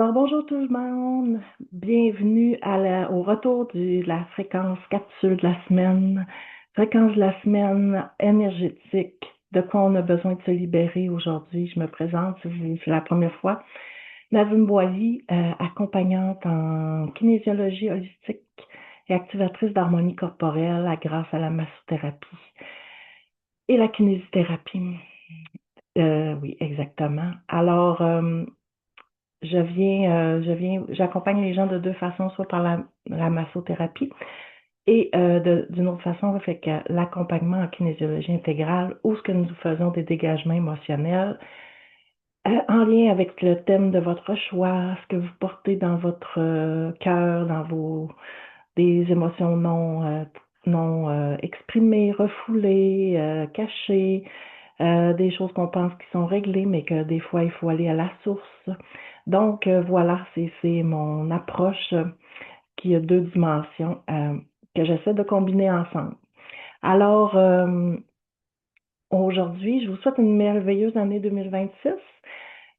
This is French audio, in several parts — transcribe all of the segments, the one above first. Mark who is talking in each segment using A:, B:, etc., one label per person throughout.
A: Alors bonjour tout le monde, bienvenue au retour de la fréquence capsule de la semaine, fréquence de la semaine énergétique, de quoi on a besoin de se libérer aujourd'hui. Je me présente, c'est la première fois. Navune Boilly, accompagnante en kinésiologie holistique et activatrice d'harmonie corporelle grâce à la massothérapie et la kinésithérapie. Oui, exactement. Alors, j'accompagne les gens de deux façons, soit par la massothérapie et d'une autre façon, fait que l'accompagnement en kinésiologie intégrale, où ce que nous faisons des dégagements émotionnels en lien avec le thème de votre choix, ce que vous portez dans votre cœur, dans des émotions non exprimées, refoulées, cachées, des choses qu'on pense qui sont réglées, mais que des fois, il faut aller à la source. Donc, voilà, c'est mon approche qui a deux dimensions que j'essaie de combiner ensemble. Alors, aujourd'hui, je vous souhaite une merveilleuse année 2026.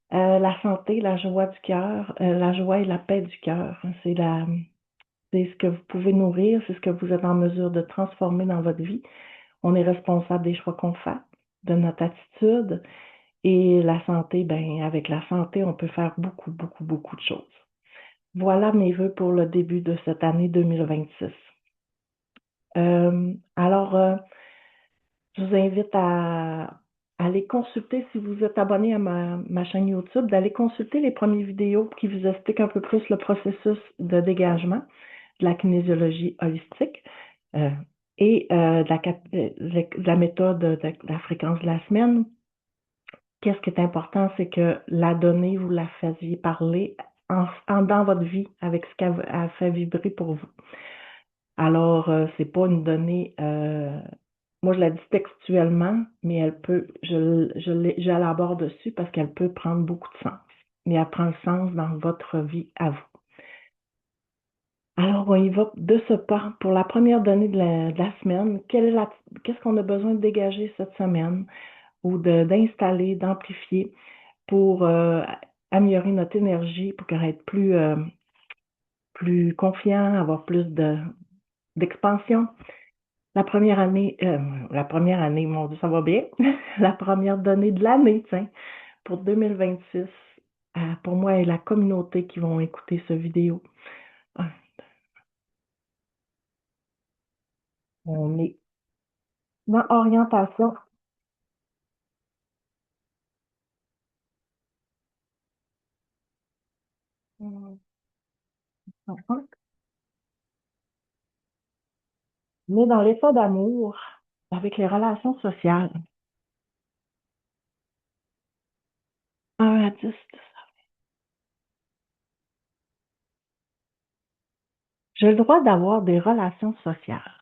A: La santé, la joie du cœur, la joie et la paix du cœur. C'est ce que vous pouvez nourrir, c'est ce que vous êtes en mesure de transformer dans votre vie. On est responsable des choix qu'on fait, de notre attitude. Et la santé, ben, avec la santé, on peut faire beaucoup, beaucoup, beaucoup de choses. Voilà mes vœux pour le début de cette année 2026. Alors, je vous invite à aller consulter, si vous êtes abonné à ma chaîne YouTube, d'aller consulter les premières vidéos qui vous expliquent un peu plus le processus de dégagement de la kinésiologie holistique euh, et de la méthode de la fréquence de la semaine. Qu'est-ce qui est important, c'est que la donnée, vous la faisiez parler dans votre vie avec ce qu'elle a fait vibrer pour vous. Alors, c'est pas une donnée, moi je la dis textuellement, mais elle peut, j'élabore dessus parce qu'elle peut prendre beaucoup de sens. Mais elle prend le sens dans votre vie à vous. Alors, on y va de ce pas. Pour la première donnée de la semaine, qu'est-ce qu'on a besoin de dégager cette semaine ou d'installer, d'amplifier pour améliorer notre énergie, pour être plus confiant, avoir plus d'expansion. La première année, mon Dieu, ça va bien. La première donnée de l'année, tiens, pour 2026, pour moi et la communauté qui vont écouter ce vidéo. Ah, on est dans orientation. On est dans l'état d'amour avec les relations sociales. 1 à 10. J'ai le droit d'avoir des relations sociales.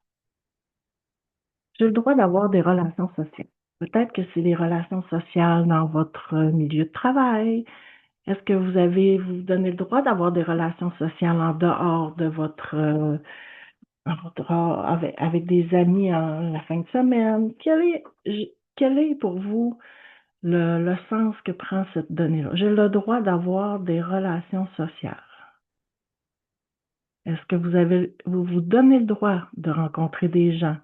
A: J'ai le droit d'avoir des relations sociales. Peut-être que c'est des relations sociales dans votre milieu de travail. Est-ce que vous donnez le droit d'avoir des relations sociales en dehors de avec des amis en la fin de semaine? Quel est pour vous le sens que prend cette donnée-là? J'ai le droit d'avoir des relations sociales. Est-ce que vous donnez le droit de rencontrer des gens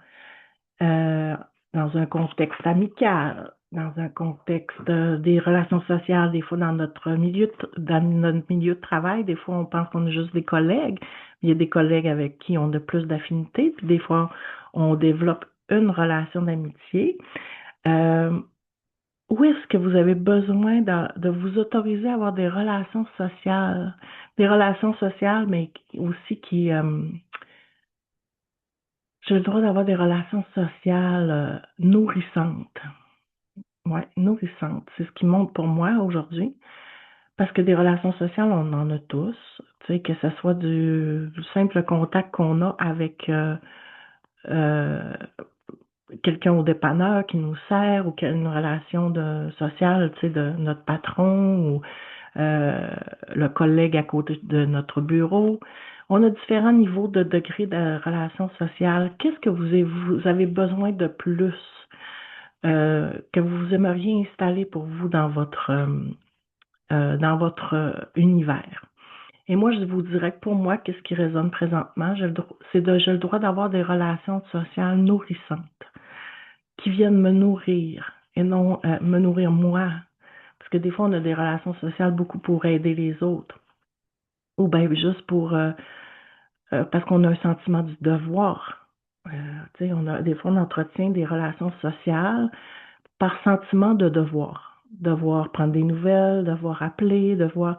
A: euh, dans un contexte amical, dans un contexte des relations sociales, des fois dans notre milieu de travail, des fois on pense qu'on est juste des collègues, mais il y a des collègues avec qui on a plus d'affinité, puis des fois on développe une relation d'amitié. Euh, où est-ce que vous avez besoin de vous autoriser à avoir des relations sociales, mais aussi j'ai le droit d'avoir des relations sociales nourrissantes. Ouais, nourrissantes. C'est ce qui monte pour moi aujourd'hui. Parce que des relations sociales, on en a tous. Tu sais, que ce soit du simple contact qu'on a avec euh, quelqu'un au dépanneur qui nous sert ou une relation sociale, tu sais, de notre patron ou euh, le collègue à côté de notre bureau. On a différents niveaux de degrés de relations sociales. Qu'est-ce que vous avez besoin de plus que vous aimeriez installer pour vous dans votre dans votre univers. Et moi, je vous dirais que pour moi, qu'est-ce qui résonne présentement, j'ai le droit d'avoir des relations sociales nourrissantes qui viennent me nourrir et non me nourrir moi. Parce que des fois, on a des relations sociales beaucoup pour aider les autres ou bien juste pour parce qu'on a un sentiment du devoir. Des fois, on entretient des relations sociales par sentiment de devoir. Devoir prendre des nouvelles, devoir appeler, devoir.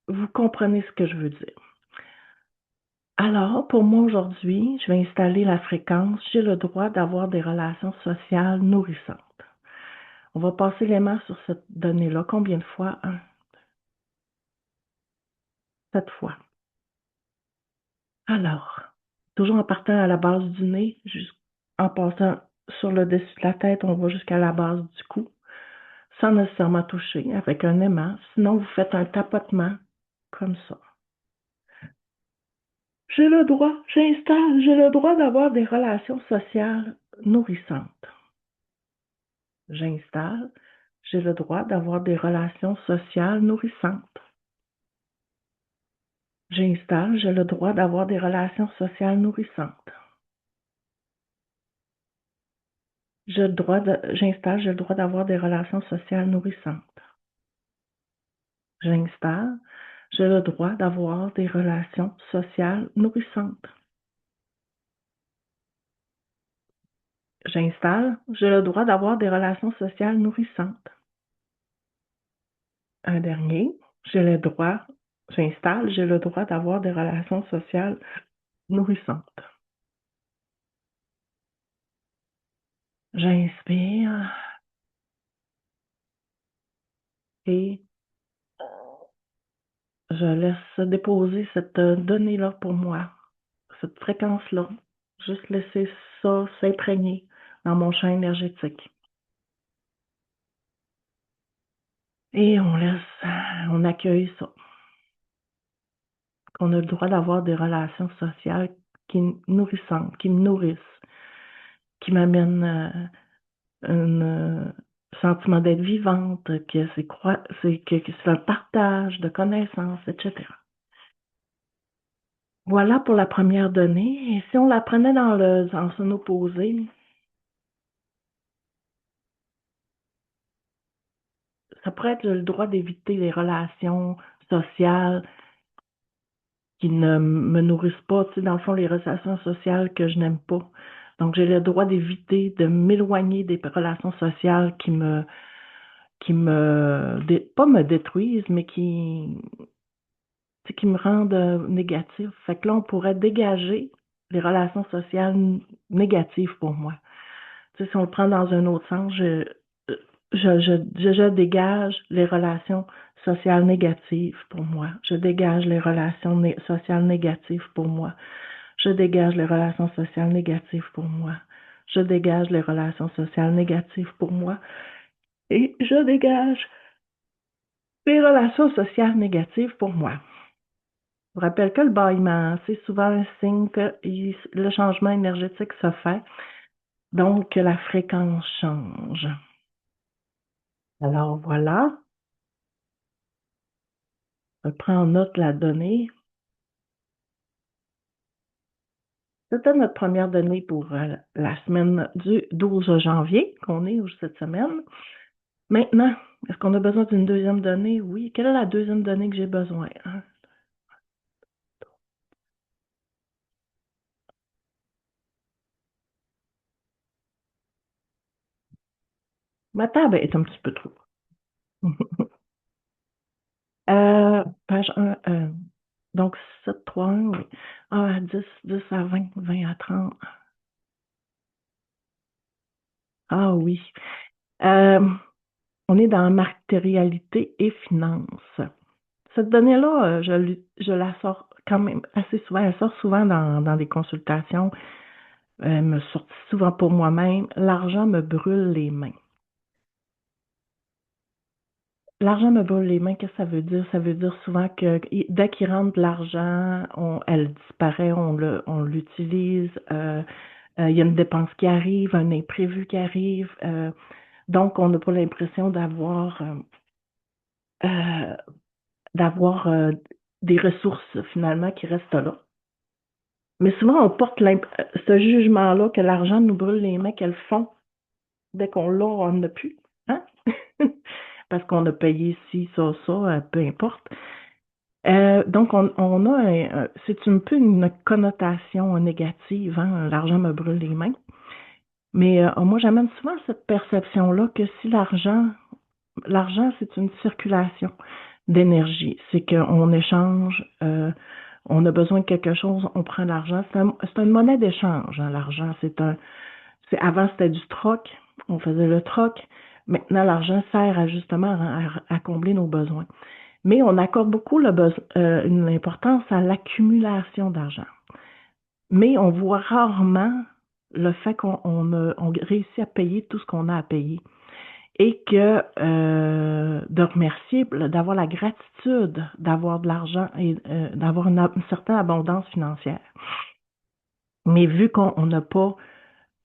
A: Vous comprenez ce que je veux dire. Alors, pour moi aujourd'hui, je vais installer la fréquence. J'ai le droit d'avoir des relations sociales nourrissantes. On va passer les mains sur cette donnée-là. Combien de fois? 7 fois. Alors, toujours en partant à la base du nez, en passant sur le dessus de la tête, on va jusqu'à la base du cou, sans nécessairement toucher, avec un aimant. Sinon, vous faites un tapotement comme ça. J'ai le droit d'avoir des relations sociales nourrissantes. J'installe, j'ai le droit d'avoir des relations sociales nourrissantes. J'installe, j'ai le droit d'avoir des relations sociales nourrissantes. J'installe, j'ai le droit d'avoir des relations sociales nourrissantes. J'installe, j'ai le droit d'avoir des relations sociales nourrissantes. J'installe, j'ai le droit d'avoir des relations sociales nourrissantes. Un dernier, j'installe, j'ai le droit d'avoir des relations sociales nourrissantes. J'inspire et je laisse déposer cette donnée-là pour moi, cette fréquence-là. Juste laisser ça s'imprégner dans mon champ énergétique. Et on accueille ça. Qu'on a le droit d'avoir des relations sociales nourrissantes, qui me nourrissent, qui m'amènent un sentiment d'être vivante, que c'est un partage de connaissances, etc. Voilà pour la première donnée. Et si on la prenait dans son opposé, ça pourrait être le droit d'éviter les relations sociales qui ne me nourrissent pas, tu sais, dans le fond, les relations sociales que je n'aime pas. Donc, j'ai le droit d'éviter de m'éloigner des relations sociales pas me détruisent, mais qui me rendent négatif. Fait que là, on pourrait dégager les relations sociales négatives pour moi. Tu sais, si on le prend dans un autre sens, je dégage les relations sociales négatives pour moi. Je dégage les relations sociales négatives pour moi. Je dégage les relations sociales négatives pour moi. Je dégage les relations sociales négatives pour moi. Et je dégage les relations sociales négatives pour moi. Je vous rappelle que le bâillement, c'est souvent un signe que le changement énergétique se fait, donc que la fréquence change. Alors voilà, je prends en note la donnée. C'était notre première donnée pour la semaine du 12 janvier, qu'on est cette semaine. Maintenant, est-ce qu'on a besoin d'une deuxième donnée? Oui. Quelle est la deuxième donnée que j'ai besoin? Ma table est un petit peu trop. Page 1, donc 7, 3, 1, oui. 1 à 10, 10 à 20, 20 à 30. Ah oui. Euh, on est dans matérialité et finances. Cette donnée-là, je la sors quand même assez souvent. Elle sort souvent dans des consultations. Elle me sort souvent pour moi-même. L'argent me brûle les mains. L'argent me brûle les mains, qu'est-ce que ça veut dire? Ça veut dire souvent que dès qu'il rentre de l'argent, elle disparaît, on l'utilise. Il y a une dépense qui arrive, un imprévu qui arrive. Donc, on n'a pas l'impression d'avoir euh, d'avoir des ressources finalement qui restent là. Mais souvent, on porte ce jugement-là que l'argent nous brûle les mains, qu'elles font. Dès qu'on l'a, on n'a plus. Hein? Parce qu'on a payé ci, ça, peu importe. Donc, on a c'est un peu une connotation négative, hein? L'argent me brûle les mains. Mais moi, j'amène souvent cette perception-là que si l'argent, c'est une circulation d'énergie. C'est qu'on échange, on a besoin de quelque chose, on prend l'argent. C'est une monnaie d'échange, hein, l'argent. Avant, c'était du troc. On faisait le troc. Maintenant, l'argent sert justement à combler nos besoins. Mais on accorde beaucoup une importance à l'accumulation d'argent. Mais on voit rarement le fait on réussit à payer tout ce qu'on a à payer et que de remercier, d'avoir la gratitude d'avoir de l'argent et d'avoir une certaine abondance financière. Mais vu qu'on n'a pas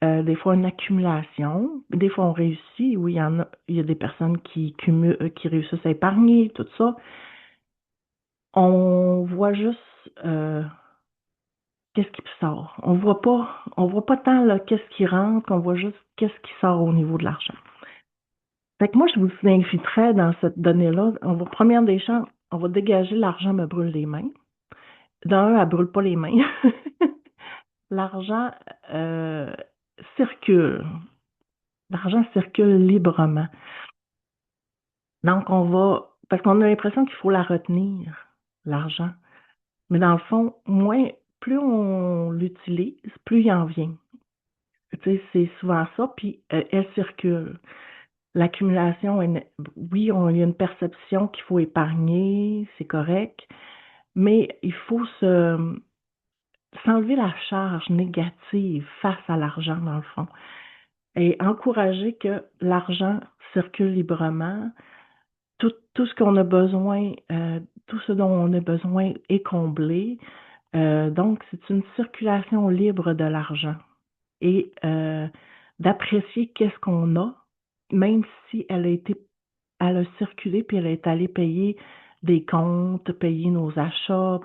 A: des fois une accumulation, des fois on réussit, oui, il y a des personnes qui qui réussissent à épargner, tout ça. On voit juste qu'est-ce qui sort. On voit pas tant là, qu'est-ce qui rentre, on voit juste qu'est-ce qui sort au niveau de l'argent. Fait que moi, je vous inviterais dans cette donnée-là, première des choses, on va dégager l'argent me brûle les mains. D'un, elle brûle pas les mains. L'argent euh, circule. L'argent circule librement. Donc, parce qu'on a l'impression qu'il faut la retenir, l'argent. Mais dans le fond, plus on l'utilise, plus il en vient. Tu sais, c'est souvent ça, puis elle circule. L'accumulation, oui, il y a une perception qu'il faut épargner, c'est correct, mais il faut s'enlever la charge négative face à l'argent, dans le fond, et encourager que l'argent circule librement. Tout ce qu'on a besoin, tout ce dont on a besoin est comblé. Donc, c'est une circulation libre de l'argent et d'apprécier qu'est-ce qu'on a, même si elle a circulé puis elle est allée payer des comptes, payer nos achats.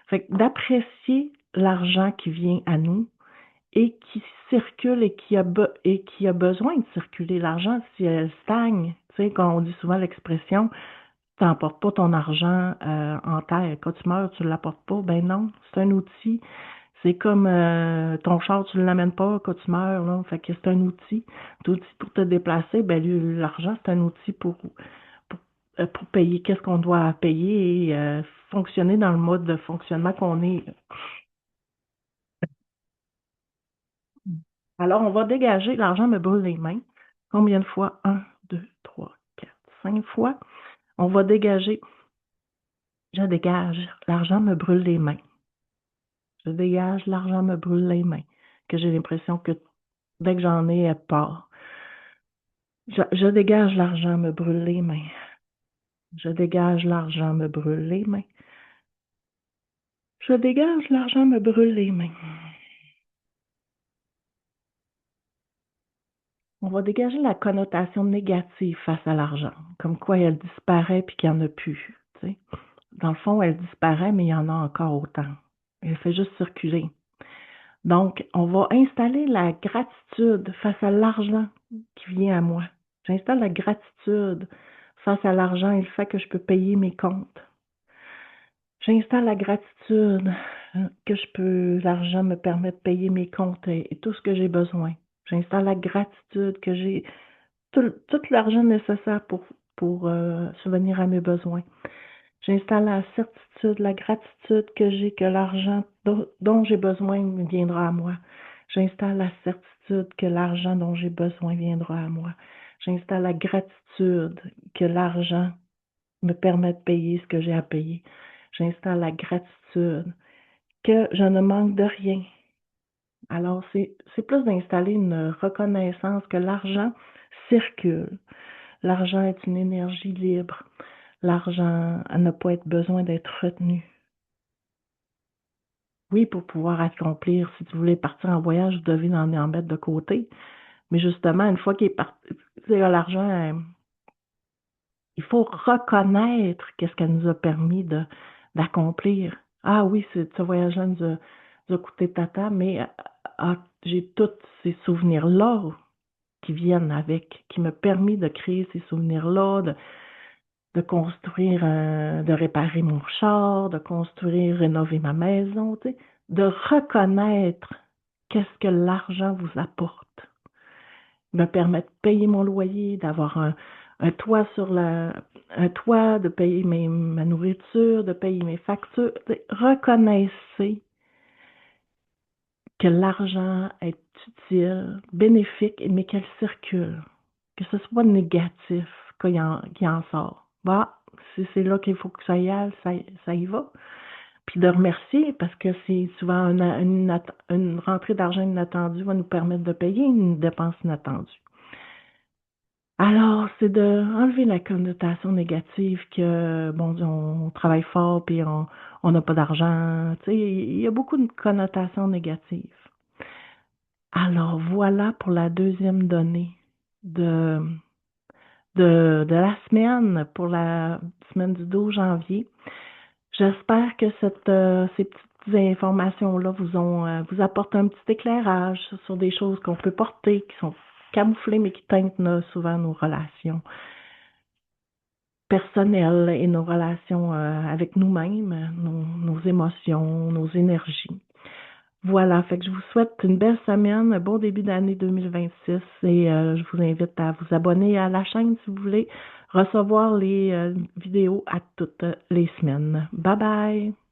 A: Fait que d'apprécier l'argent qui vient à nous et qui circule et qui a besoin de circuler. L'argent, si elle stagne, tu sais, quand on dit souvent l'expression, tu n'emportes pas ton argent en terre. Quand tu meurs, tu ne l'apportes pas. Ben non, c'est un outil. C'est comme ton char, tu ne l'amènes pas quand tu meurs. Là. Fait que c'est un outil. L'outil pour te déplacer, ben l'argent, c'est un outil pour payer qu'est-ce qu'on doit payer et fonctionner dans le mode de fonctionnement qu'on est. Alors, on va dégager. L'argent me brûle les mains. Combien de fois? Un, deux, trois, quatre, 5 fois. On va dégager. Je dégage. L'argent me brûle les mains. Je dégage. L'argent me brûle les mains. Que j'ai l'impression que dès que j'en ai, elle part. Je dégage. L'argent me brûle les mains. Je dégage. L'argent me brûle les mains. Je dégage. L'argent me brûle les mains. On va dégager la connotation négative face à l'argent, comme quoi elle disparaît puis qu'il n'y en a plus. Tu sais. Dans le fond, elle disparaît, mais il y en a encore autant. Elle fait juste circuler. Donc, on va installer la gratitude face à l'argent qui vient à moi. J'installe la gratitude face à l'argent et le fait que je peux payer mes comptes. J'installe la gratitude que l'argent me permet de payer mes comptes et tout ce que j'ai besoin. J'installe la gratitude que j'ai tout l'argent nécessaire pour subvenir à mes besoins. J'installe la certitude, la gratitude que j'ai que l'argent dont j'ai besoin viendra à moi. J'installe la certitude que l'argent dont j'ai besoin viendra à moi. J'installe la gratitude que l'argent me permet de payer ce que j'ai à payer. J'installe la gratitude que je ne manque de rien. Alors, c'est plus d'installer une reconnaissance que l'argent circule. L'argent est une énergie libre. L'argent n'a pas besoin d'être retenu. Oui, pour pouvoir accomplir, si tu voulais partir en voyage, vous devez en mettre de côté. Mais justement, une fois qu'il est parti, l'argent, il faut reconnaître qu'est-ce qu'elle nous a permis d'accomplir. Ah oui, ce voyage-là nous a coûté tata, mais j'ai tous ces souvenirs-là qui viennent avec, qui me permis de créer ces souvenirs-là, de construire, de réparer mon char, de construire, rénover ma maison, tu sais, de reconnaître qu'est-ce que l'argent vous apporte, me permet de payer mon loyer, d'avoir un toit un toit, de payer ma nourriture, de payer mes factures. Reconnaissez que l'argent est utile, bénéfique, mais qu'elle circule. Que ce soit négatif qu'il en sort. Bah, si c'est là qu'il faut que ça y aille, ça y va. Puis de remercier, parce que c'est souvent une rentrée d'argent inattendue va nous permettre de payer une dépense inattendue. Alors, c'est de enlever la connotation négative que, bon, on travaille fort puis on n'a pas d'argent. Tu sais, il y a beaucoup de connotations négatives. Alors, voilà pour la deuxième donnée de, de la semaine, pour la semaine du 12 janvier. J'espère que ces petites informations-là vous apportent un petit éclairage sur des choses qu'on peut porter, qui sont camouflées, mais qui teintent souvent nos relations personnelles et nos relations avec nous-mêmes, nos émotions, nos énergies. Voilà, fait que je vous souhaite une belle semaine, un bon début d'année 2026 et je vous invite à vous abonner à la chaîne si vous voulez recevoir les vidéos à toutes les semaines. Bye bye!